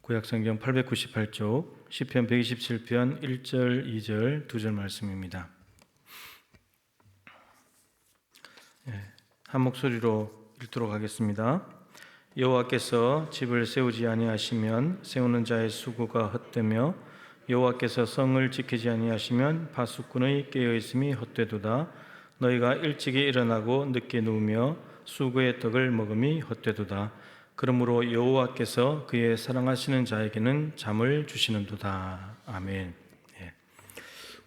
구약성경 898쪽 시편 127편 1절, 2절, 2절 말씀입니다. 한 목소리로 읽도록 하겠습니다. 여호와께서 집을 세우지 아니하시면 세우는 자의 수고가 헛되며 여호와께서 성을 지키지 아니하시면 파수꾼의 깨어있음이 헛되도다. 너희가 일찍이 일어나고 늦게 누우며 수고의 떡을 먹음이 헛되도다. 그러므로 여호와께서 그의 사랑하시는 자에게는 잠을 주시는도다. 아멘.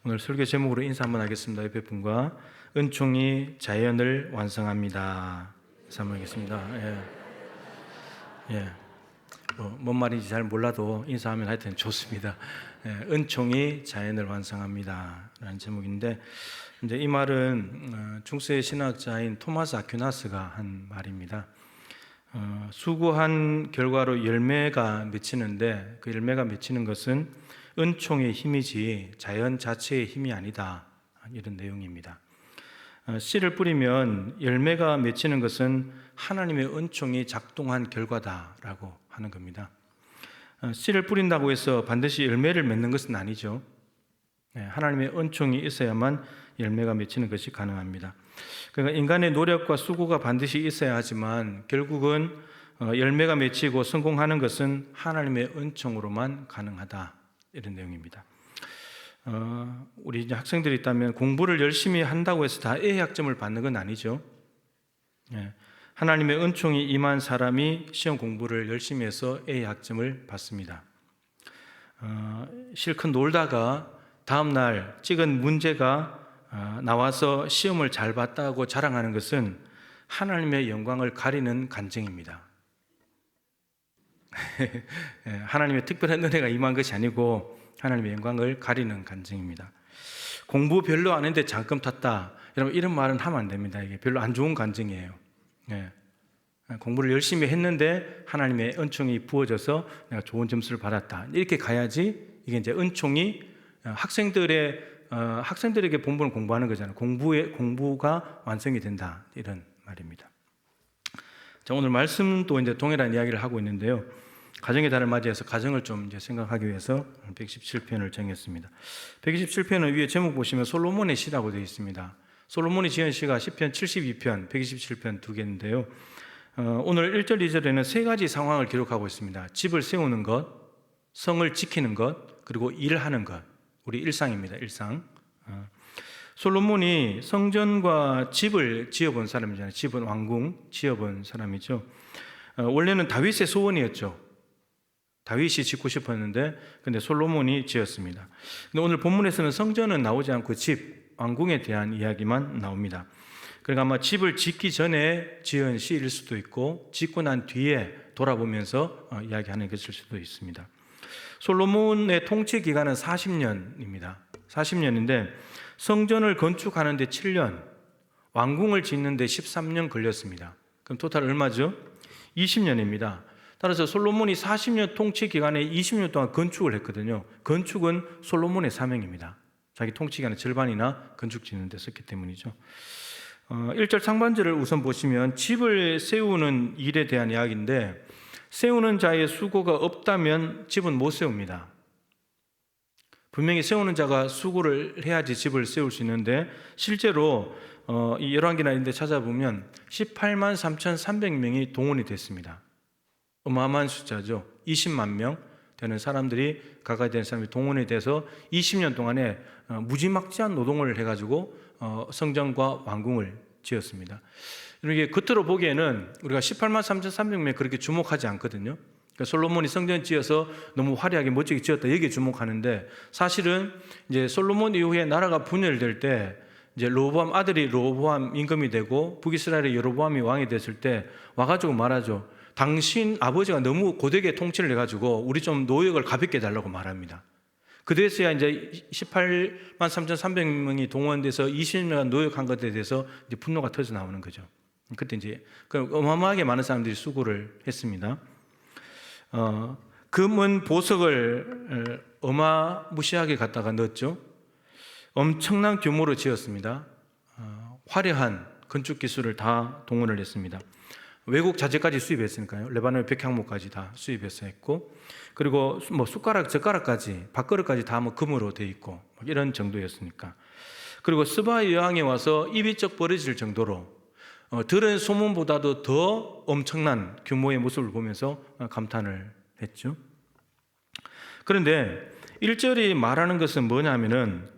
오늘 설교 제목으로 인사 한번 하겠습니다. 옆에 분과 은총이 자연을 완성합니다. 인사 한번 하겠습니다. 뭔 말인지 잘 몰라도 인사하면 하여튼 좋습니다. 은총이 자연을 완성합니다 라는 제목인데, 이제 이 말은 중세 신학자인 토마스 아퀴나스가 한 말입니다. 수고한 결과로 열매가 맺히는데 그 열매가 맺히는 것은 은총의 힘이지 자연 자체의 힘이 아니다, 이런 내용입니다. 씨를 뿌리면 열매가 맺히는 것은 하나님의 은총이 작동한 결과다라고 하는 겁니다. 씨를 뿌린다고 해서 반드시 열매를 맺는 것은 아니죠. 하나님의 은총이 있어야만 열매가 맺히는 것이 가능합니다. 그러니까 인간의 노력과 수고가 반드시 있어야 하지만 결국은 열매가 맺히고 성공하는 것은 하나님의 은총으로만 가능하다, 이런 내용입니다. 우리 이제 학생들이 있다면 공부를 열심히 한다고 해서 다 A학점을 받는 건 아니죠. 하나님의 은총이 임한 사람이 시험 공부를 열심히 해서 A학점을 받습니다. 실컷 놀다가 다음날 찍은 문제가 나와서 시험을 잘 봤다고 자랑하는 것은 하나님의 영광을 가리는 간증입니다. 하나님의 특별한 은혜가 임한 것이 아니고 하나님의 영광을 가리는 간증입니다. 공부 별로 안 했는데 장금 탔다, 여러분 이런 말은 하면 안 됩니다. 이게 별로 안 좋은 간증이에요. 공부를 열심히 했는데 하나님의 은총이 부어져서 내가 좋은 점수를 받았다, 이렇게 가야지 이게 이제 은총이 학생들에게 본분을 공부하는 거잖아요. 공부가 완성이 된다, 이런 말입니다. 자, 오늘 말씀도 이제 동일한 이야기를 하고 있는데요. 가정의 달을 맞이해서 가정을 좀 이제 생각하기 위해서 117편을 정했습니다. 117편은 위에 제목 보시면 솔로몬의 시라고 되어 있습니다. 솔로몬이 지은 시가 시편 72편, 127편 두 개인데요. 오늘 1절, 2절에는 세 가지 상황을 기록하고 있습니다. 집을 세우는 것, 성을 지키는 것, 그리고 일하는 것. 우리 일상입니다. 일상. 솔로몬이 성전과 집을 지어본 사람이잖아요. 집은 왕궁 지어본 사람이죠. 원래는 다윗의 소원이었죠. 다윗이 짓고 싶었는데 근데 솔로몬이 지었습니다. 근데 오늘 본문에서는 성전은 나오지 않고 집, 왕궁에 대한 이야기만 나옵니다. 그러니까 아마 집을 짓기 전에 지은 시일 수도 있고 짓고 난 뒤에 돌아보면서 이야기하는 것일 수도 있습니다. 솔로몬의 통치 기간은 40년입니다. 40년인데 성전을 건축하는 데 7년, 왕궁을 짓는 데 13년 걸렸습니다. 그럼 토탈 얼마죠? 20년입니다. 따라서 솔로몬이 40년 통치 기간에 20년 동안 건축을 했거든요. 건축은 솔로몬의 사명입니다. 자기 통치 기간의 절반이나 건축 짓는 데 썼기 때문이죠. 1절 상반절을 우선 보시면 집을 세우는 일에 대한 이야기인데, 세우는 자의 수고가 없다면 집은 못 세웁니다. 분명히 세우는 자가 수고를 해야지 집을 세울 수 있는데, 실제로 이 열왕기나 이런 데 찾아보면 18만 3,300명이 동원이 됐습니다. 어마어마한 숫자죠. 20만 명 되는 사람들이, 가까이 되는 사람이 동원이 돼서 20년 동안에 무지막지한 노동을 해가지고 성전과 왕궁을 지었습니다. 이게 겉으로 보기에는 우리가 18만 3,300명 그렇게 주목하지 않거든요. 그러니까 솔로몬이 성전 지어서 너무 화려하게 멋지게 지었다, 여기에 주목하는데, 사실은 이제 솔로몬 이후에 나라가 분열될 때 이제 로보암 아들이 로보암 임금이 되고 북이스라엘의 여로보암이 왕이 됐을 때 와가지고 말하죠. 당신 아버지가 너무 고되게 통치를 해가지고 우리 좀 노역을 가볍게 해달라고 말합니다. 그래서야 이제 18만 3,300명이 동원돼서 20년간 노역한 것에 대해서 이제 분노가 터져 나오는 거죠. 그때 이제 어마어마하게 많은 사람들이 수고를 했습니다. 금은 보석을 어마무시하게 갖다가 넣었죠. 엄청난 규모로 지었습니다. 화려한 건축 기술을 다 동원을 했습니다. 외국 자재까지 수입했으니까요. 레바논 백향목까지 다 수입해서 했고, 그리고 뭐 숟가락, 젓가락까지, 밥그릇까지 다 뭐 금으로 돼 있고 이런 정도였으니까. 그리고 스바 여왕에 와서 입이 쩍 벌어질 정도로 들은 소문보다도 더 엄청난 규모의 모습을 보면서 감탄을 했죠. 그런데 1절이 말하는 것은 뭐냐면은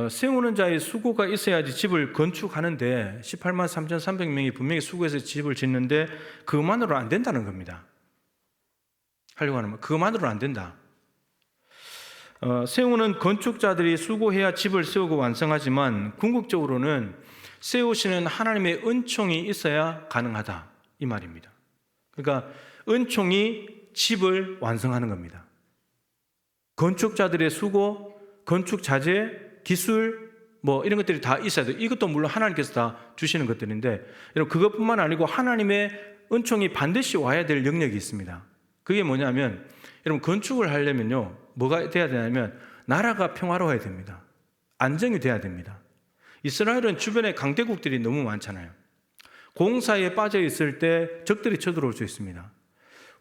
세우는 자의 수고가 있어야지 집을 건축하는데 18만 3,300명이 분명히 수고해서 집을 짓는데 그것만으로는 안 된다는 겁니다. 하려고 하면 그것만으로는 안 된다. 세우는 건축자들이 수고해야 집을 세우고 완성하지만 궁극적으로는 세우시는 하나님의 은총이 있어야 가능하다 이 말입니다. 그러니까 은총이 집을 완성하는 겁니다. 건축자들의 수고, 건축 자재, 기술 뭐 이런 것들이 다 있어야 돼요. 이것도 물론 하나님께서 다 주시는 것들인데 여러분 그것뿐만 아니고 하나님의 은총이 반드시 와야 될 영역이 있습니다. 그게 뭐냐면 여러분 건축을 하려면요 뭐가 돼야 되냐면 나라가 평화로워야 됩니다. 안정이 돼야 됩니다. 이스라엘은 주변에 강대국들이 너무 많잖아요. 공사에 빠져 있을 때 적들이 쳐들어올 수 있습니다.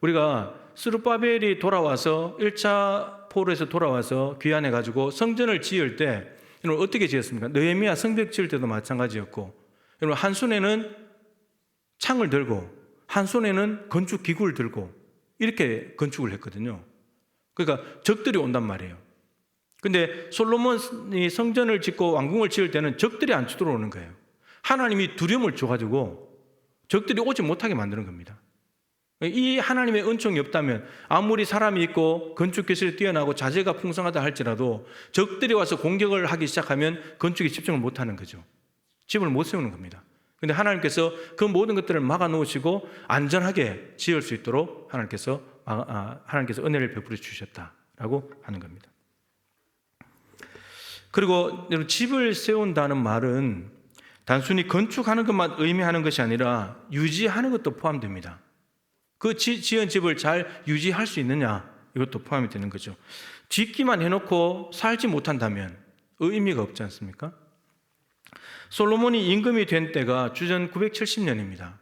우리가 스룹바벨이 돌아와서 1차 포로에서 돌아와서 귀환해가지고 성전을 지을 때 여러분 어떻게 지었습니까? 느헤미야 성벽 지을 때도 마찬가지였고 여러분 한 손에는 창을 들고 한 손에는 건축 기구를 들고 이렇게 건축을 했거든요. 그러니까 적들이 온단 말이에요. 근데 솔로몬이 성전을 짓고 왕궁을 지을 때는 적들이 안 쳐들어오는 거예요. 하나님이 두려움을 줘가지고 적들이 오지 못하게 만드는 겁니다. 이 하나님의 은총이 없다면 아무리 사람이 있고 건축 기술이 뛰어나고 자재가 풍성하다 할지라도 적들이 와서 공격을 하기 시작하면 건축에 집중을 못하는 거죠. 집을 못 세우는 겁니다. 그런데 하나님께서 그 모든 것들을 막아 놓으시고 안전하게 지을 수 있도록 하나님께서 은혜를 베풀어 주셨다라고 하는 겁니다. 그리고 여러분 집을 세운다는 말은 단순히 건축하는 것만 의미하는 것이 아니라 유지하는 것도 포함됩니다. 그 지은 집을 잘 유지할 수 있느냐 이것도 포함이 되는 거죠. 짓기만 해놓고 살지 못한다면 의미가 없지 않습니까? 솔로몬이 임금이 된 때가 주전 970년입니다.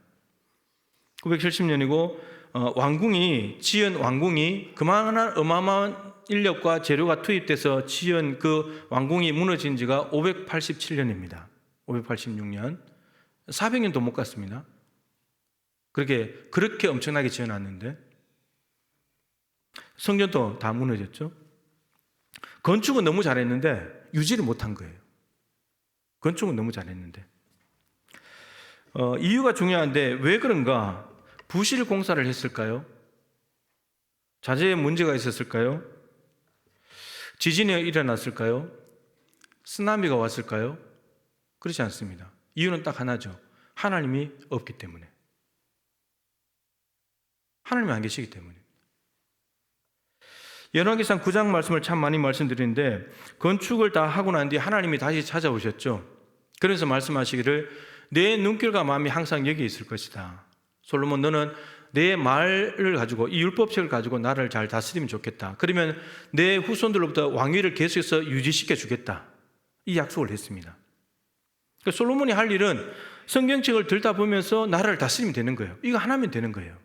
970년이고 지은 왕궁이 그만한 어마어마한 인력과 재료가 투입돼서 지은 그 왕궁이 무너진 지가 587년입니다. 586년 400년도 못 갔습니다. 그렇게 엄청나게 지어놨는데 성전도 다 무너졌죠. 건축은 너무 잘했는데 유지를 못한 거예요. 건축은 너무 잘했는데 이유가 중요한데 왜 그런가? 부실 공사를 했을까요? 자재에 문제가 있었을까요? 지진이 일어났을까요? 쓰나미가 왔을까요? 그렇지 않습니다. 이유는 딱 하나죠. 하나님이 없기 때문에. 하나님이 안 계시기 때문입니다. 열왕기상 9장 말씀을 참 많이 말씀드리는데 건축을 다 하고 난 뒤에 하나님이 다시 찾아오셨죠. 그래서 말씀하시기를 내 눈길과 마음이 항상 여기 있을 것이다. 솔로몬 너는 내 말을 가지고 이 율법책을 가지고 나를 잘 다스리면 좋겠다. 그러면 내 후손들로부터 왕위를 계속해서 유지시켜 주겠다. 이 약속을 했습니다. 그러니까 솔로몬이 할 일은 성경책을 들다 보면서 나라를 다스리면 되는 거예요. 이거 하나면 되는 거예요.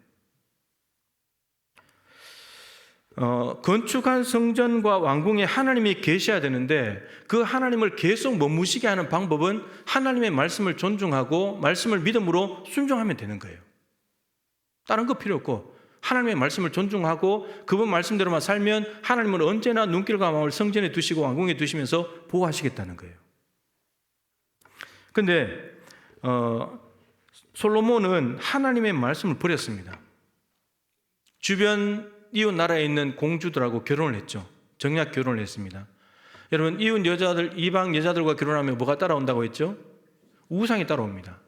건축한 성전과 왕궁에 하나님이 계셔야 되는데 그 하나님을 계속 머무시게 하는 방법은 하나님의 말씀을 존중하고 말씀을 믿음으로 순종하면 되는 거예요. 다른 거 필요 없고 하나님의 말씀을 존중하고 그분 말씀대로만 살면 하나님은 언제나 눈길과 마음을 성전에 두시고 왕궁에 두시면서 보호하시겠다는 거예요. 근데 솔로몬은 하나님의 말씀을 버렸습니다. 주변 이웃 나라에 있는 공주들하고 결혼을 했죠. 정략 결혼을 했습니다. 여러분 이웃 여자들, 이방 여자들과 결혼하면 뭐가 따라온다고 했죠? 우상이 따라옵니다.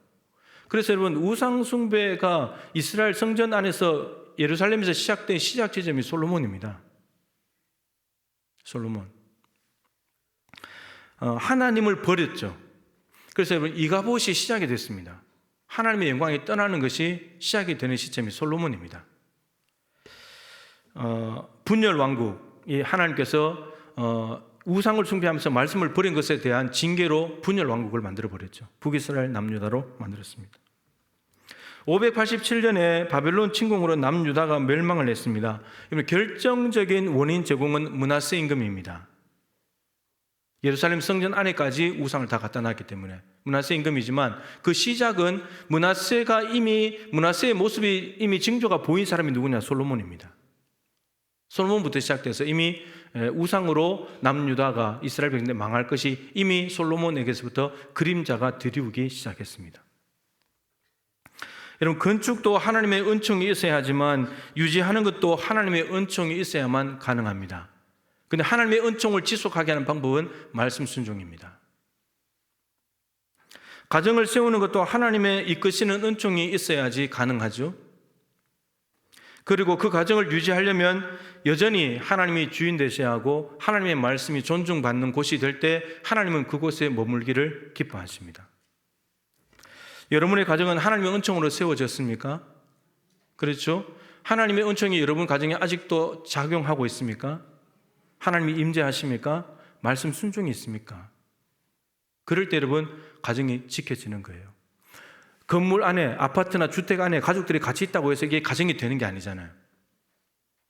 그래서 여러분 우상 숭배가 이스라엘 성전 안에서 예루살렘에서 시작된 시작 지점이 솔로몬입니다. 솔로몬. 하나님을 버렸죠. 그래서 여러분 이가봇이 시작이 됐습니다. 하나님의 영광이 떠나는 것이 시작이 되는 시점이 솔로몬입니다. 분열 왕국이 하나님께서 우상을 숭배하면서 말씀을 버린 것에 대한 징계로 분열 왕국을 만들어 버렸죠. 북이스라엘 남유다로 만들었습니다. 587년에 바벨론 침공으로 남유다가 멸망을 했습니다. 결정적인 원인 제공은 므낫세 임금입니다. 예루살렘 성전 안에까지 우상을 다 갖다 놨기 때문에 므낫세 임금이지만 그 시작은 므낫세의 모습이 이미 징조가 보인 사람이 누구냐? 솔로몬입니다. 솔로몬부터 시작돼서 이미 우상으로 남유다가 이스라엘 백성들 망할 것이 이미 솔로몬에게서부터 그림자가 드리우기 시작했습니다. 여러분, 건축도 하나님의 은총이 있어야 하지만 유지하는 것도 하나님의 은총이 있어야만 가능합니다. 그런데 하나님의 은총을 지속하게 하는 방법은 말씀 순종입니다. 가정을 세우는 것도 하나님의 이끄시는 은총이 있어야지 가능하죠. 그리고 그 가정을 유지하려면 여전히 하나님이 주인 되셔야 하고 하나님의 말씀이 존중받는 곳이 될 때 하나님은 그곳에 머물기를 기뻐하십니다. 여러분의 가정은 하나님의 은총으로 세워졌습니까? 그렇죠? 하나님의 은총이 여러분 가정에 아직도 작용하고 있습니까? 하나님이 임재하십니까? 말씀 순종이 있습니까? 그럴 때 여러분 가정이 지켜지는 거예요. 건물 안에, 아파트나 주택 안에 가족들이 같이 있다고 해서 이게 가정이 되는 게 아니잖아요.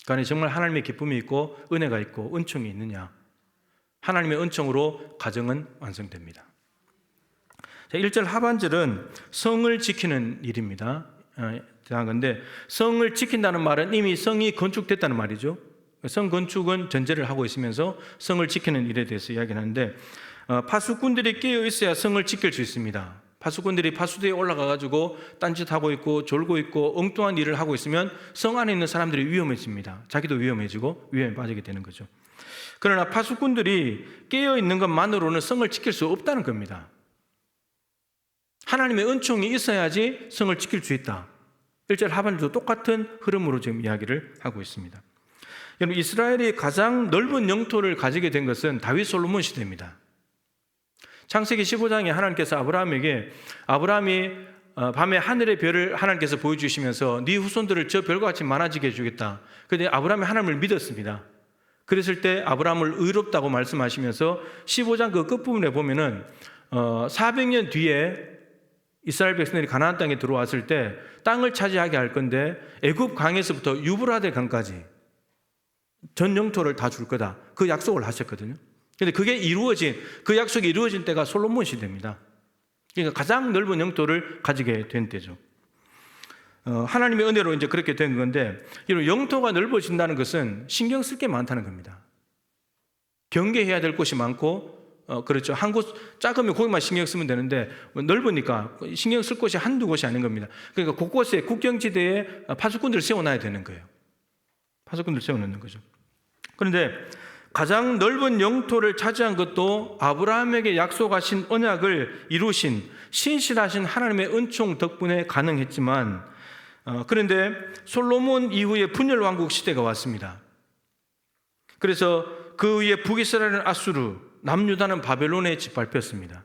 그 안에 정말 하나님의 기쁨이 있고 은혜가 있고 은총이 있느냐? 하나님의 은총으로 가정은 완성됩니다. 자, 1절 하반절은 성을 지키는 일입니다. 그런데 성을 지킨다는 말은 이미 성이 건축됐다는 말이죠. 성 건축은 전제를 하고 있으면서 성을 지키는 일에 대해서 이야기하는데 파수꾼들이 깨어 있어야 성을 지킬 수 있습니다. 파수꾼들이 파수대에 올라가가지고 딴짓하고 있고 졸고 있고 엉뚱한 일을 하고 있으면 성 안에 있는 사람들이 위험해집니다. 자기도 위험해지고 위험에 빠지게 되는 거죠. 그러나 파수꾼들이 깨어있는 것만으로는 성을 지킬 수 없다는 겁니다. 하나님의 은총이 있어야지 성을 지킬 수 있다. 1절 하반절도 똑같은 흐름으로 지금 이야기를 하고 있습니다. 여러분, 이스라엘이 가장 넓은 영토를 가지게 된 것은 다윗 솔로몬 시대입니다. 창세기 15장에 하나님께서 아브라함이 밤에 하늘의 별을 하나님께서 보여주시면서 네 후손들을 저 별과 같이 많아지게 해주겠다. 그런데 아브라함이 하나님을 믿었습니다. 그랬을 때 아브라함을 의롭다고 말씀하시면서 15장 그 끝부분에 보면은 400년 뒤에 이스라엘 백성들이 가나안 땅에 들어왔을 때 땅을 차지하게 할 건데 애굽 강에서부터 유브라데 강까지 전 영토를 다 줄 거다. 그 약속을 하셨거든요. 그런데 그 약속이 이루어진 때가 솔로몬 시대입니다. 그러니까 가장 넓은 영토를 가지게 된 때죠. 하나님의 은혜로 이제 그렇게 된 건데, 영토가 넓어진다는 것은 신경 쓸 게 많다는 겁니다. 경계해야 될 곳이 많고, 그렇죠. 한 곳 작으면 거기만 신경 쓰면 되는데, 넓으니까 신경 쓸 곳이 한두 곳이 아닌 겁니다. 그러니까 곳곳에 국경지대에 파수꾼들을 세워놔야 되는 거예요. 파수꾼들을 세워놓는 거죠. 그런데 가장 넓은 영토를 차지한 것도 아브라함에게 약속하신 언약을 이루신 신실하신 하나님의 은총 덕분에 가능했지만, 그런데 솔로몬 이후에 분열 왕국 시대가 왔습니다. 그래서 그 위에 북이스라엘은 아수르, 남유다는 바벨론에 짓밟혔습니다.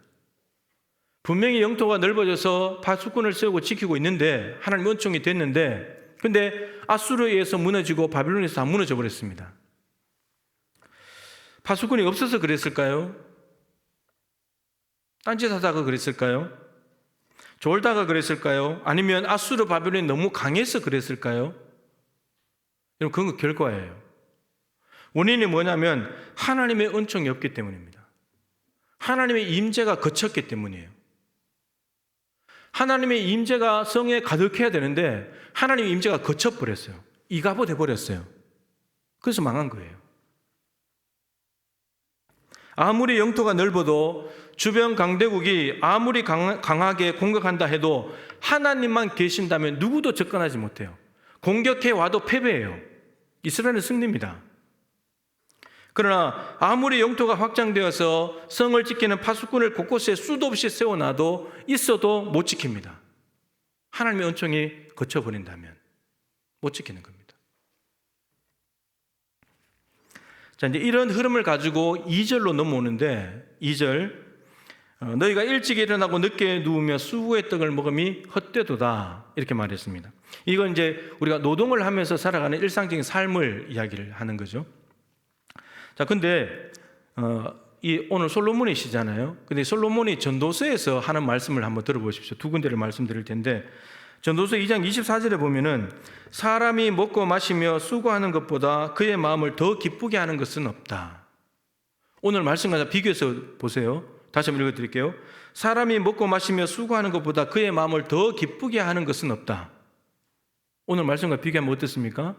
분명히 영토가 넓어져서 파수꾼을 세우고 지키고 있는데 하나님 은총이 됐는데, 근데 아수르에 의해서 무너지고 바벨론에서 다 무너져 버렸습니다. 파수꾼이 없어서 그랬을까요? 딴짓하다가 그랬을까요? 졸다가 그랬을까요? 아니면 아수르 바벨론이 너무 강해서 그랬을까요? 여러분, 그건 결과예요. 원인이 뭐냐면 하나님의 은총이 없기 때문입니다. 하나님의 임재가 거쳤기 때문이에요. 하나님의 임재가 성에 가득해야 되는데 하나님의 임재가 거쳐버렸어요. 이가봇 해버렸어요. 그래서 망한 거예요. 아무리 영토가 넓어도 주변 강대국이 아무리 강하게 공격한다 해도 하나님만 계신다면 누구도 접근하지 못해요. 공격해 와도 패배해요. 이스라엘은 승리입니다. 그러나 아무리 영토가 확장되어서 성을 지키는 파수꾼을 곳곳에 수도 없이 세워놔도 있어도 못 지킵니다. 하나님의 은총이 거쳐버린다면 못 지키는 겁니다. 자, 이제 이런 흐름을 가지고 2절로 넘어오는데, 2절, 너희가 일찍 일어나고 늦게 누우며 수고의 떡을 먹음이 헛되도다, 이렇게 말했습니다. 이건 이제 우리가 노동을 하면서 살아가는 일상적인 삶을 이야기를 하는 거죠. 자, 근데 오늘 솔로몬의 시잖아요. 근데 솔로몬이 전도서에서 하는 말씀을 한번 들어보십시오. 두 군데를 말씀드릴 텐데, 전도서 2장 24절에 보면은 사람이 먹고 마시며 수고하는 것보다 그의 마음을 더 기쁘게 하는 것은 없다. 오늘 말씀과 비교해서 보세요. 다시 한번 읽어드릴게요. 사람이 먹고 마시며 수고하는 것보다 그의 마음을 더 기쁘게 하는 것은 없다. 오늘 말씀과 비교하면 어떻습니까?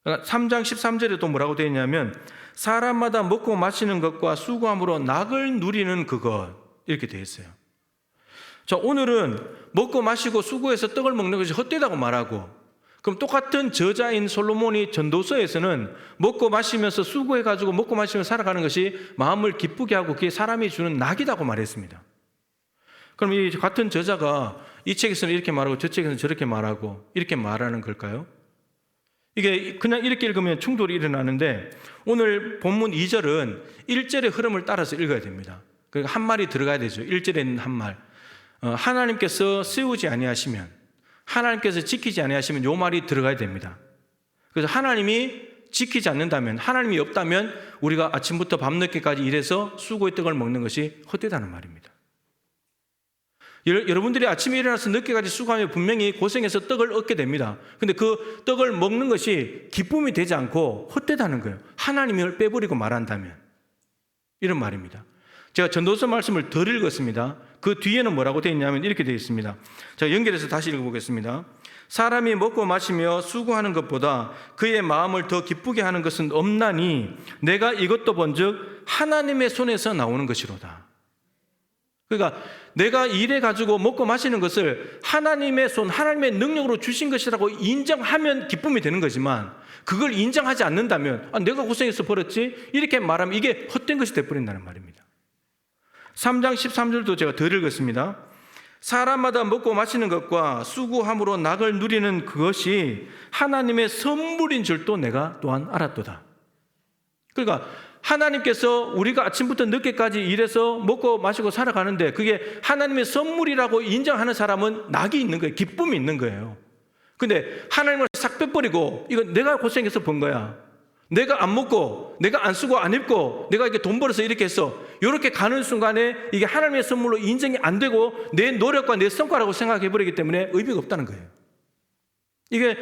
3장 13절에 또 뭐라고 되어 있냐면 사람마다 먹고 마시는 것과 수고함으로 낙을 누리는 그것, 이렇게 되어 있어요. 자, 오늘은 먹고 마시고 수고해서 떡을 먹는 것이 헛되다고 말하고, 그럼 똑같은 저자인 솔로몬이 전도서에서는 먹고 마시면서 수고해가지고 먹고 마시면서 살아가는 것이 마음을 기쁘게 하고 그게 사람이 주는 낙이라고 말했습니다. 그럼 이 같은 저자가 이 책에서는 이렇게 말하고 저 책에서는 저렇게 말하고 이렇게 말하는 걸까요? 이게 그냥 이렇게 읽으면 충돌이 일어나는데, 오늘 본문 2절은 1절의 흐름을 따라서 읽어야 됩니다. 그러니까 한 말이 들어가야 되죠. 1절에 있는 한 말. 하나님께서 세우지 아니하시면, 하나님께서 지키지 아니하시면 요 말이 들어가야 됩니다. 그래서 하나님이 지키지 않는다면, 하나님이 없다면 우리가 아침부터 밤늦게까지 일해서 수고의 떡을 먹는 것이 헛되다는 말입니다. 여러분들이 아침에 일어나서 늦게까지 수고하면 분명히 고생해서 떡을 얻게 됩니다. 근데 그 떡을 먹는 것이 기쁨이 되지 않고 헛되다는 거예요. 하나님을 빼버리고 말한다면. 이런 말입니다. 제가 전도서 말씀을 덜 읽었습니다. 그 뒤에는 뭐라고 되어 있냐면 이렇게 되어 있습니다. 제가 연결해서 다시 읽어보겠습니다. 사람이 먹고 마시며 수고하는 것보다 그의 마음을 더 기쁘게 하는 것은 없나니 내가 이것도 본즉 하나님의 손에서 나오는 것이로다. 그러니까 내가 일해가지고 먹고 마시는 것을 하나님의 손, 하나님의 능력으로 주신 것이라고 인정하면 기쁨이 되는 거지만, 그걸 인정하지 않는다면 내가 고생해서 벌었지, 이렇게 말하면 이게 헛된 것이 되어버린다는 말입니다. 3장 13절도 제가 덜 읽었습니다. 사람마다 먹고 마시는 것과 수고함으로 낙을 누리는 그것이 하나님의 선물인 줄도 내가 또한 알았도다. 그러니까 하나님께서 우리가 아침부터 늦게까지 일해서 먹고 마시고 살아가는데 그게 하나님의 선물이라고 인정하는 사람은 낙이 있는 거예요. 기쁨이 있는 거예요. 근데 하나님을 싹 빼버리고 이건 내가 고생해서 번 거야, 내가 안 먹고 내가 안 쓰고 안 입고 내가 이렇게 돈 벌어서 이렇게 했어, 이렇게 가는 순간에 이게 하나님의 선물로 인정이 안 되고 내 노력과 내 성과라고 생각해버리기 때문에 의미가 없다는 거예요. 이게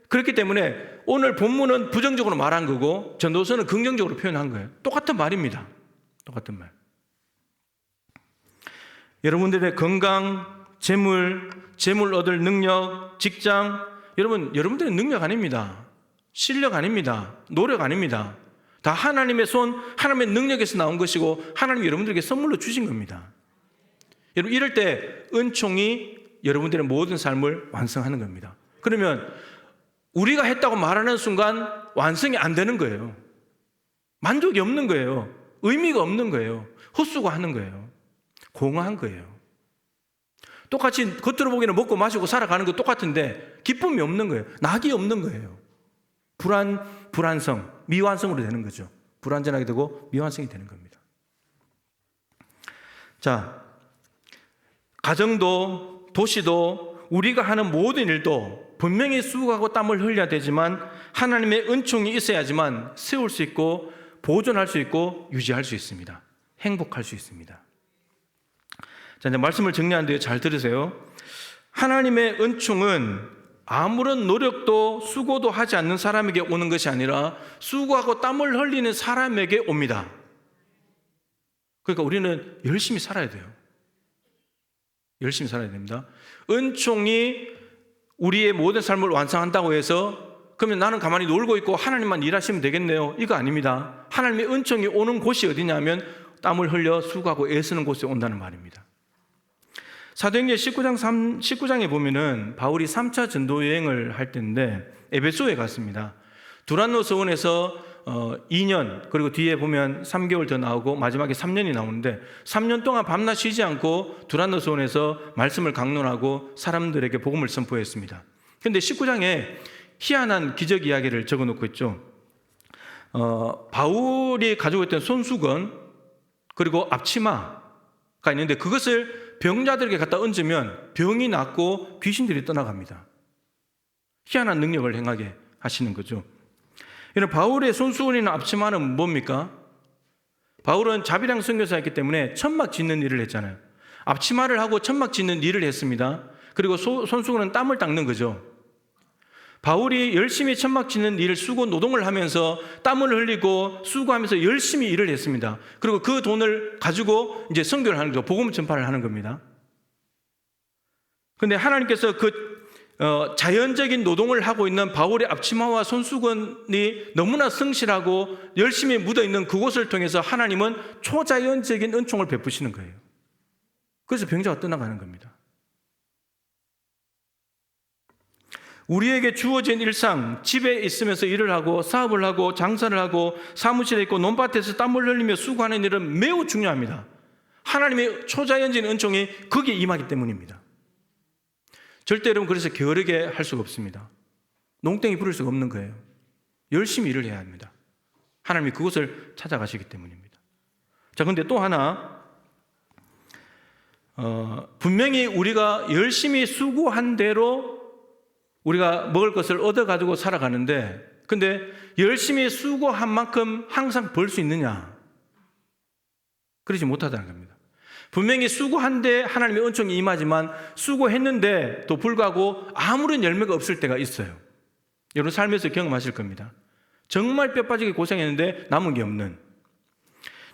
그렇기 때문에 오늘 본문은 부정적으로 말한 거고 전도서는 긍정적으로 표현한 거예요. 똑같은 말입니다. 똑같은 말. 여러분들의 건강, 재물 얻을 능력, 직장, 여러분들의 능력 아닙니다. 실력 아닙니다. 노력 아닙니다. 다 하나님의 손, 하나님의 능력에서 나온 것이고 하나님이 여러분들에게 선물로 주신 겁니다. 여러분, 이럴 때 은총이 여러분들의 모든 삶을 완성하는 겁니다. 그러면 우리가 했다고 말하는 순간 완성이 안 되는 거예요. 만족이 없는 거예요. 의미가 없는 거예요. 헛수고하는 거예요. 공허한 거예요. 똑같이 겉으로 보기에는 먹고 마시고 살아가는 거 똑같은데 기쁨이 없는 거예요. 낙이 없는 거예요. 불안성, 미완성으로 되는 거죠. 불완전하게 되고 미완성이 되는 겁니다. 자, 가정도 도시도 우리가 하는 모든 일도 분명히 수고하고 땀을 흘려야 되지만 하나님의 은총이 있어야지만 세울 수 있고 보존할 수 있고 유지할 수 있습니다. 행복할 수 있습니다. 자, 이제 말씀을 정리하는데요, 잘 들으세요. 하나님의 은총은 아무런 노력도 수고도 하지 않는 사람에게 오는 것이 아니라 수고하고 땀을 흘리는 사람에게 옵니다. 그러니까 우리는 열심히 살아야 돼요. 열심히 살아야 됩니다. 은총이 우리의 모든 삶을 완성한다고 해서 그러면 나는 가만히 놀고 있고 하나님만 일하시면 되겠네요, 이거 아닙니다. 하나님의 은총이 오는 곳이 어디냐면 땀을 흘려 수고하고 애쓰는 곳에 온다는 말입니다. 사도행전 19장에 보면은 바울이 3차 전도 여행을 할 때인데 에베소에 갔습니다. 두란노 서원에서 2년, 그리고 뒤에 보면 3개월 더 나오고 마지막에 3년이 나오는데 3년 동안 밤낮 쉬지 않고 두란노 서원에서 말씀을 강론하고 사람들에게 복음을 선포했습니다. 그런데 19장에 희한한 기적 이야기를 적어놓고 있죠. 바울이 가지고 있던 손수건 그리고 앞치마가 있는데 그것을 병자들에게 갖다 얹으면 병이 낫고 귀신들이 떠나갑니다. 희한한 능력을 행하게 하시는 거죠. 이런 바울의 손수건이나 앞치마는 뭡니까? 바울은 자비랑 선교사였기 때문에 천막 짓는 일을 했잖아요. 앞치마를 하고 천막 짓는 일을 했습니다. 그리고 손수건은 땀을 닦는 거죠. 바울이 열심히 천막 짓는 일, 수고 노동을 하면서 땀을 흘리고 수고하면서 열심히 일을 했습니다. 그리고 그 돈을 가지고 이제 선교를 하는 거죠. 복음 전파를 하는 겁니다. 그런데 하나님께서 자연적인 노동을 하고 있는 바울의 앞치마와 손수건이 너무나 성실하고 열심히 묻어있는 그곳을 통해서 하나님은 초자연적인 은총을 베푸시는 거예요. 그래서 병자가 떠나가는 겁니다. 우리에게 주어진 일상, 집에 있으면서 일을 하고 사업을 하고 장사를 하고 사무실에 있고 논밭에서 땀을 흘리며 수고하는 일은 매우 중요합니다. 하나님의 초자연적인 은총이 거기에 임하기 때문입니다. 절대 여러분 그래서 게으르게 할 수가 없습니다. 농땡이 부릴 수가 없는 거예요. 열심히 일을 해야 합니다. 하나님이 그곳을 찾아가시기 때문입니다. 자, 근데 또 하나 분명히 우리가 열심히 수고한 대로 우리가 먹을 것을 얻어가지고 살아가는데, 근데 열심히 수고한 만큼 항상 벌 수 있느냐? 그러지 못하다는 겁니다. 분명히 수고한데 하나님의 은총이 임하지만 수고했는데도 불구하고 아무런 열매가 없을 때가 있어요. 여러분 삶에서 경험하실 겁니다. 정말 뼈 빠지게 고생했는데 남은 게 없는.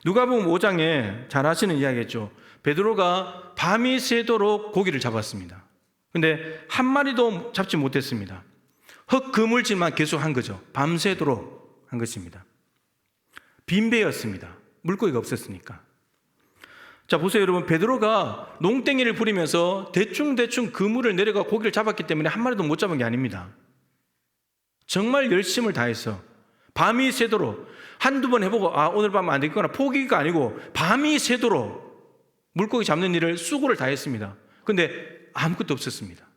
누가복음 5장에 잘 아시는 이야기겠죠. 베드로가 밤이 새도록 고기를 잡았습니다. 근데 한 마리도 잡지 못했습니다. 흙 그물질만 계속 한 거죠. 밤새도록 한 것입니다. 빈배였습니다. 물고기가 없었으니까. 자, 보세요, 여러분. 베드로가 농땡이를 부리면서 대충 그물을 내려가 고기를 잡았기 때문에 한 마리도 못 잡은 게 아닙니다. 정말 열심을 다해서 밤이 새도록 한두 번 해보고 오늘 밤 안 되겠구나 포기가 아니고 밤이 새도록 물고기 잡는 일을 수고를 다했습니다. 근데 아무것도 없었습니다.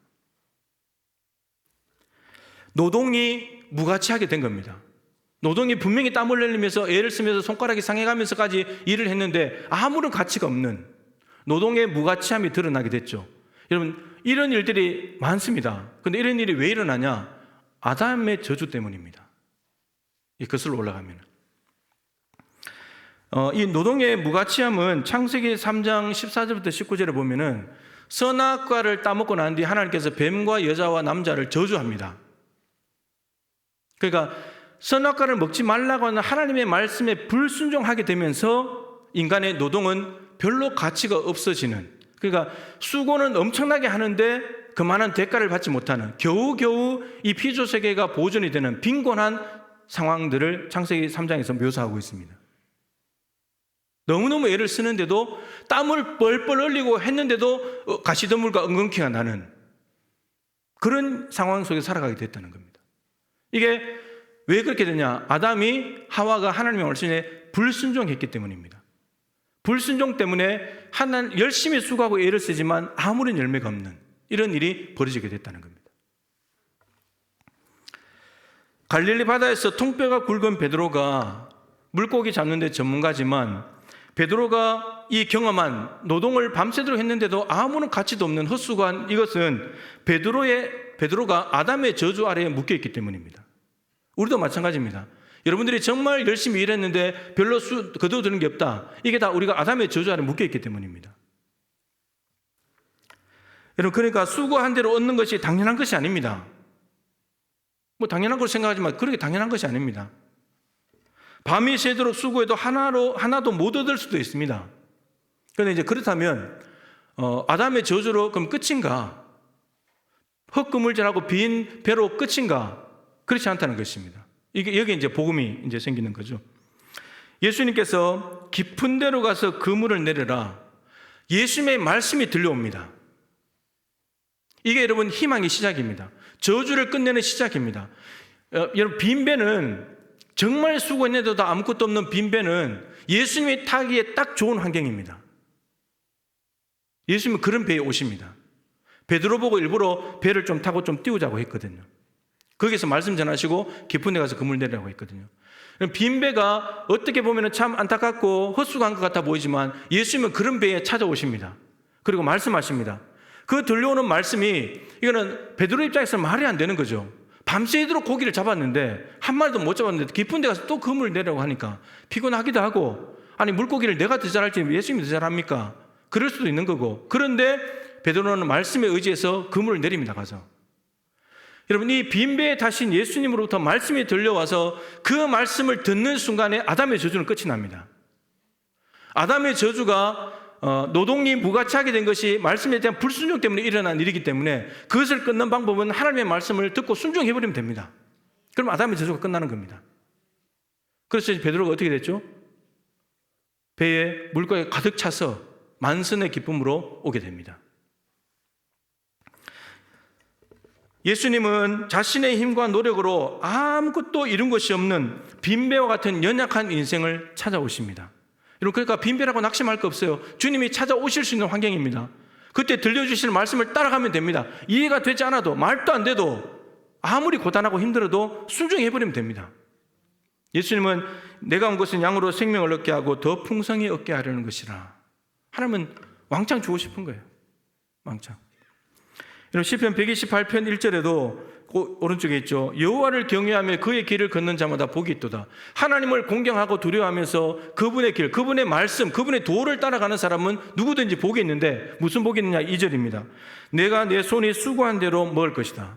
노동이 무가치하게 된 겁니다. 노동이 분명히 땀을 흘리면서 애를 쓰면서 손가락이 상해가면서까지 일을 했는데 아무런 가치가 없는 노동의 무가치함이 드러나게 됐죠. 여러분 이런 일들이 많습니다. 그런데 이런 일이 왜 일어나냐? 아담의 저주 때문입니다. 이 거슬러 올라가면 이 노동의 무가치함은 창세기 3장 14절부터 19절에 보면은 선악과를 따먹고 난 뒤 하나님께서 뱀과 여자와 남자를 저주합니다. 그러니까 선악과를 먹지 말라고 하는 하나님의 말씀에 불순종하게 되면서 인간의 노동은 별로 가치가 없어지는, 그러니까 수고는 엄청나게 하는데 그만한 대가를 받지 못하는, 겨우겨우 이 피조세계가 보존이 되는 빈곤한 상황들을 창세기 3장에서 묘사하고 있습니다. 너무너무 애를 쓰는데도 땀을 뻘뻘 흘리고 했는데도 가시덤불과 엉겅퀴가 나는 그런 상황 속에 살아가게 됐다는 겁니다. 이게 왜 그렇게 되냐? 아담이 하와가 하나님의 말씀에 불순종했기 때문입니다. 불순종 때문에 열심히 수고하고 애를 쓰지만 아무런 열매가 없는 이런 일이 벌어지게 됐다는 겁니다. 갈릴리 바다에서 통뼈가 굵은 베드로가 물고기 잡는 데 전문가지만 베드로가 이 경험한 노동을 밤새도록 했는데도 아무런 가치도 없는 헛수고한 이것은 베드로가 아담의 저주 아래에 묶여있기 때문입니다. 우리도 마찬가지입니다. 여러분들이 정말 열심히 일했는데 별로 거둬드는 게 없다. 이게 다 우리가 아담의 저주 아래에 묶여있기 때문입니다. 여러분 그러니까 수고한 대로 얻는 것이 당연한 것이 아닙니다. 뭐 당연한 걸 생각하지만 그렇게 당연한 것이 아닙니다. 밤이 새도록 수고해도 하나도 못 얻을 수도 있습니다. 그런데 이제 그렇다면 아담의 저주로 그럼 끝인가? 헛그물질하고 빈 배로 끝인가? 그렇지 않다는 것입니다. 여기 이제 복음이 이제 생기는 거죠. 예수님께서 깊은 데로 가서 그물을 내려라. 예수님의 말씀이 들려옵니다. 이게 여러분 희망의 시작입니다. 저주를 끝내는 시작입니다. 여러분 빈배는 정말 수고했는데도 아무것도 없는 빈배는 예수님이 타기에 딱 좋은 환경입니다. 예수님은 그런 배에 오십니다. 베드로 보고 일부러 배를 좀 타고 좀 띄우자고 했거든요. 거기서 말씀 전하시고 깊은 데 가서 그물 내리라고 했거든요. 빈배가 어떻게 보면 참 안타깝고 헛수고한 것 같아 보이지만 예수님은 그런 배에 찾아오십니다. 그리고 말씀하십니다. 그 들려오는 말씀이 이거는 베드로 입장에서 말이 안 되는 거죠. 밤새도록 고기를 잡았는데 한 마리도 못 잡았는데 깊은 데 가서 또 그물을 내려고 하니까 피곤하기도 하고, 아니 물고기를 내가 더 잘할지 예수님이 더 잘합니까? 그럴 수도 있는 거고, 그런데 베드로는 말씀에 의지해서 그물을 내립니다. 가서. 여러분, 이 빈배에 타신 예수님으로부터 말씀이 들려와서 그 말씀을 듣는 순간에 아담의 저주는 끝이 납니다. 아담의 저주가 노동이 무가치하게 된 것이 말씀에 대한 불순종 때문에 일어난 일이기 때문에 그것을 끊는 방법은 하나님의 말씀을 듣고 순종해버리면 됩니다. 그럼 아담의 저주가 끝나는 겁니다. 그래서 베드로가 어떻게 됐죠? 배에 물고기가 가득 차서 만선의 기쁨으로 오게 됩니다. 예수님은 자신의 힘과 노력으로 아무것도 이룬 것이 없는 빈배와 같은 연약한 인생을 찾아오십니다. 여러분, 그러니까 빈배라고 낙심할 거 없어요. 주님이 찾아오실 수 있는 환경입니다. 그때 들려주시는 말씀을 따라가면 됩니다. 이해가 되지 않아도, 말도 안 돼도, 아무리 고단하고 힘들어도 순종해버리면 됩니다. 예수님은 내가 온 것은 양으로 생명을 얻게 하고 더 풍성히 얻게 하려는 것이라. 하나님은 왕창 주고 싶은 거예요. 왕창. 여러분, 시편 128편 1절에도 오른쪽에 있죠. 여호와를 경외하며 그의 길을 걷는 자마다 복이 있도다. 하나님을 공경하고 두려워하면서 그분의 길, 그분의 말씀, 그분의 도를 따라가는 사람은 누구든지 복이 있는데 무슨 복이 있느냐? 2절입니다. 내가 내 손이 수고한 대로 먹을 것이다.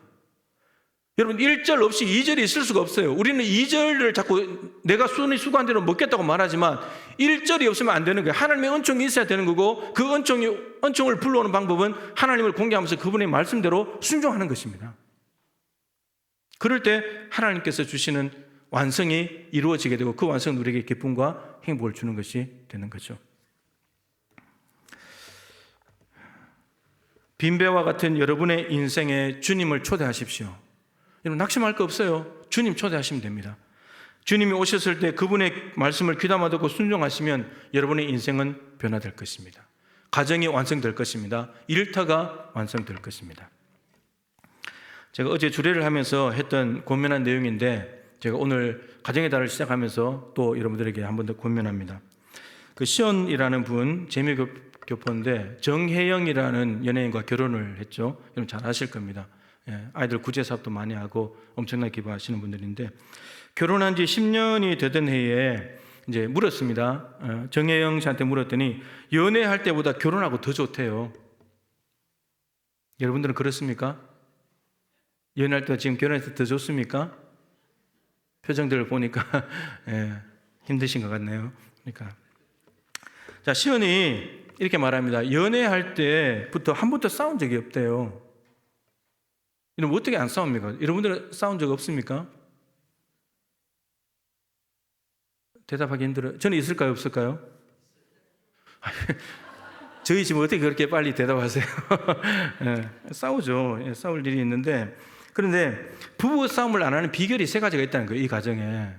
여러분, 1절 없이 2절이 있을 수가 없어요. 우리는 2절을 자꾸 내가 손이 수고한 대로 먹겠다고 말하지만 1절이 없으면 안 되는 거예요. 하나님의 은총이 있어야 되는 거고, 그 은총을 불러오는 방법은 하나님을 공개하면서 그분의 말씀대로 순종하는 것입니다. 그럴 때 하나님께서 주시는 완성이 이루어지게 되고 그 완성은 우리에게 기쁨과 행복을 주는 것이 되는 거죠. 빈배와 같은 여러분의 인생에 주님을 초대하십시오. 여러분, 낙심할 거 없어요. 주님 초대하시면 됩니다. 주님이 오셨을 때 그분의 말씀을 귀담아 듣고 순종하시면 여러분의 인생은 변화될 것입니다. 가정이 완성될 것입니다. 일터가 완성될 것입니다. 제가 어제 주례를 하면서 했던 권면한 내용인데 제가 오늘 가정의 달을 시작하면서 또 여러분들에게 한 번 더 권면합니다. 그 시온이라는 분, 재미교포인데 정혜영이라는 연예인과 결혼을 했죠. 여러분 잘 아실 겁니다. 아이들 구제 사업도 많이 하고 엄청나게 기부하시는 분들인데, 결혼한 지 10년이 되던 해에 이제 물었습니다. 정혜영 씨한테 물었더니 연애할 때보다 결혼하고 더 좋대요. 여러분들은 그렇습니까? 연애할 때 지금 결혼할 때 더 좋습니까? 표정들을 보니까 힘드신 것 같네요. 그러니까 자, 시온이 이렇게 말합니다. 연애할 때부터 한 번도 싸운 적이 없대요. 여러분, 어떻게 안 싸웁니까? 여러분들은 싸운 적 없습니까? 대답하기 힘들어요. 저는 있을까요? 없을까요? 저희 지금 어떻게 그렇게 빨리 대답하세요? 싸우죠. 싸울 일이 있는데, 그런데 부부 싸움을 안 하는 비결이 세 가지가 있다는 거예요, 이 가정에.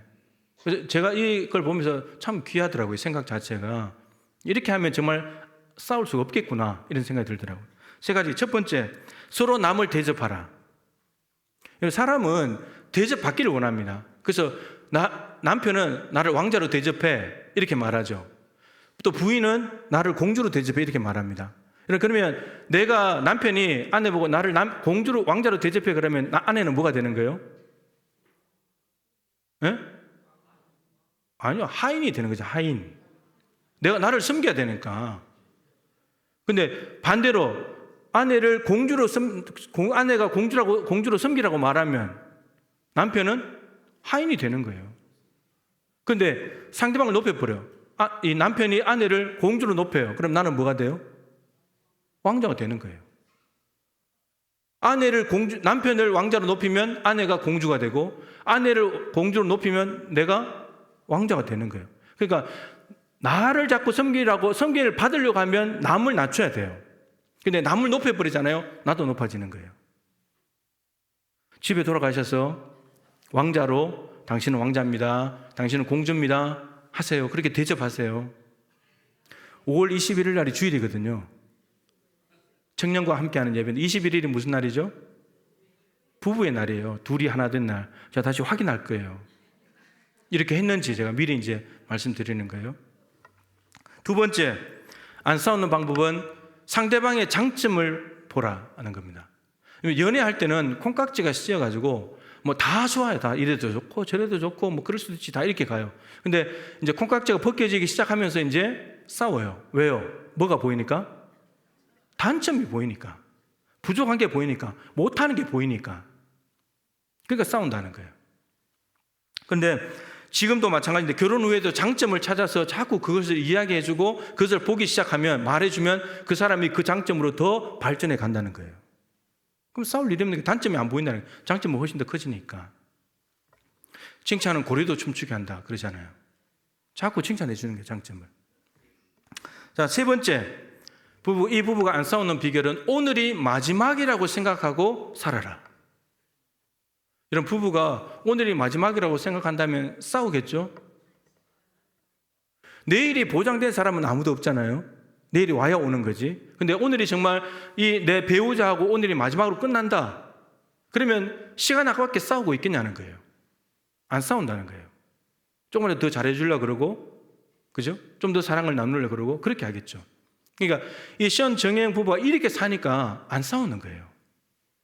그래서 제가 이걸 보면서 참 귀하더라고요, 생각 자체가. 이렇게 하면 정말 싸울 수가 없겠구나, 이런 생각이 들더라고요. 세 가지. 첫 번째, 서로 남을 대접하라. 사람은 대접받기를 원합니다. 그래서 남편은 나를 왕자로 대접해, 이렇게 말하죠. 또 부인은 나를 공주로 대접해, 이렇게 말합니다. 그러면 내가 남편이 아내 보고 나를 공주로, 왕자로 대접해, 그러면 아내는 뭐가 되는 거예요? 아니요, 하인이 되는 거죠. 하인. 내가 나를 섬겨야 되니까. 근데 반대로 아내가 공주로 섬기라고 말하면 남편은 하인이 되는 거예요. 근데 상대방을 높여버려. 이 남편이 아내를 공주로 높여요. 그럼 나는 뭐가 돼요? 왕자가 되는 거예요. 남편을 왕자로 높이면 아내가 공주가 되고, 아내를 공주로 높이면 내가 왕자가 되는 거예요. 그러니까 나를 자꾸 섬기를 받으려고 하면 남을 낮춰야 돼요. 근데 남을 높여버리잖아요. 나도 높아지는 거예요. 집에 돌아가셔서 왕자로, 당신은 왕자입니다, 당신은 공주입니다 하세요. 그렇게 대접하세요. 5월 21일 날이 주일이거든요. 청년과 함께하는 예배인데 21일이 무슨 날이죠? 부부의 날이에요. 둘이 하나 된 날. 제가 다시 확인할 거예요. 이렇게 했는지 제가 미리 이제 말씀드리는 거예요. 두 번째, 안 싸우는 방법은 상대방의 장점을 보라 하는 겁니다. 연애할 때는 콩깍지가 씌어가지고 뭐 다 좋아요. 다 이래도 좋고 저래도 좋고 뭐 그럴 수도 있지, 다 이렇게 가요. 근데 이제 콩깍지가 벗겨지기 시작하면서 이제 싸워요. 왜요? 뭐가 보이니까? 단점이 보이니까, 부족한 게 보이니까, 못하는 게 보이니까. 그러니까 싸운다는 거예요. 그런데 지금도 마찬가지인데 결혼 후에도 장점을 찾아서 자꾸 그것을 이야기해주고 그것을 보기 시작하면, 말해주면 그 사람이 그 장점으로 더 발전해 간다는 거예요. 그럼 싸울 일이 없는 게 단점이 안 보인다는 거예요. 장점은 훨씬 더 커지니까. 칭찬은 고래도 춤추게 한다 그러잖아요. 자꾸 칭찬해 주는 게 장점을. 자, 세 번째, 이 부부가 안 싸우는 비결은 오늘이 마지막이라고 생각하고 살아라. 이런 부부가 오늘이 마지막이라고 생각한다면 싸우겠죠? 내일이 보장된 사람은 아무도 없잖아요. 내일이 와야 오는 거지. 근데 오늘이 정말 이 내 배우자하고 오늘이 마지막으로 끝난다. 그러면 시간 아깝게 싸우고 있겠냐는 거예요. 안 싸운다는 거예요. 조금이라도 더 잘해주려고 그러고, 그죠? 좀 더 사랑을 나누려고 그러고, 그렇게 하겠죠. 그러니까 이 시원 정혜영 부부가 이렇게 사니까 안 싸우는 거예요.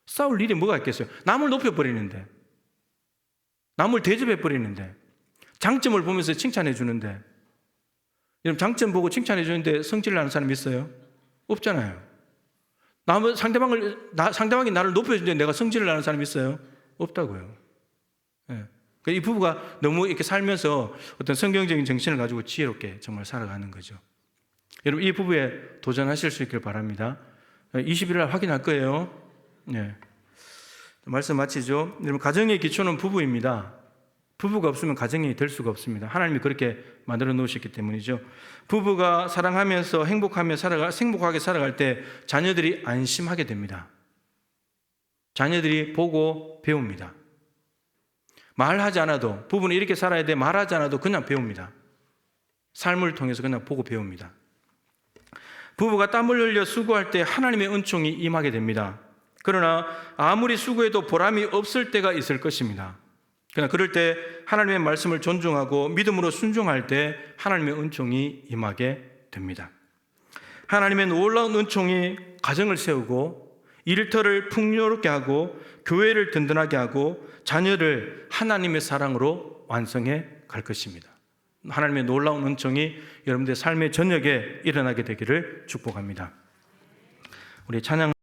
싸울 일이 뭐가 있겠어요? 남을 높여버리는데, 남을 대접해버리는데, 장점을 보면서 칭찬해 주는데, 여러분 장점 보고 칭찬해 주는데 성질을 나는 사람이 있어요? 없잖아요. 상대방이 나를 높여주는데 내가 성질을 나는 사람이 있어요? 없다고요. 예. 이 부부가 너무 이렇게 살면서 어떤 성경적인 정신을 가지고 지혜롭게 정말 살아가는 거죠. 여러분 이 부부에 도전하실 수 있길 바랍니다. 20일 날 확인할 거예요. 네. 말씀 마치죠. 여러분 가정의 기초는 부부입니다. 부부가 없으면 가정이 될 수가 없습니다. 하나님이 그렇게 만들어 놓으셨기 때문이죠. 부부가 사랑하면서 행복하게 살아갈 때 자녀들이 안심하게 됩니다. 자녀들이 보고 배웁니다. 말하지 않아도, 부부는 이렇게 살아야 돼 말하지 않아도 그냥 배웁니다. 삶을 통해서 그냥 보고 배웁니다. 부부가 땀을 흘려 수고할 때 하나님의 은총이 임하게 됩니다. 그러나 아무리 수고해도 보람이 없을 때가 있을 것입니다. 그러나 그럴 때 하나님의 말씀을 존중하고 믿음으로 순종할 때 하나님의 은총이 임하게 됩니다. 하나님의 놀라운 은총이 가정을 세우고 일터를 풍요롭게 하고 교회를 든든하게 하고 자녀를 하나님의 사랑으로 완성해 갈 것입니다. 하나님의 놀라운 은총이 여러분들의 삶의 저녁에 일어나게 되기를 축복합니다. 우리 찬양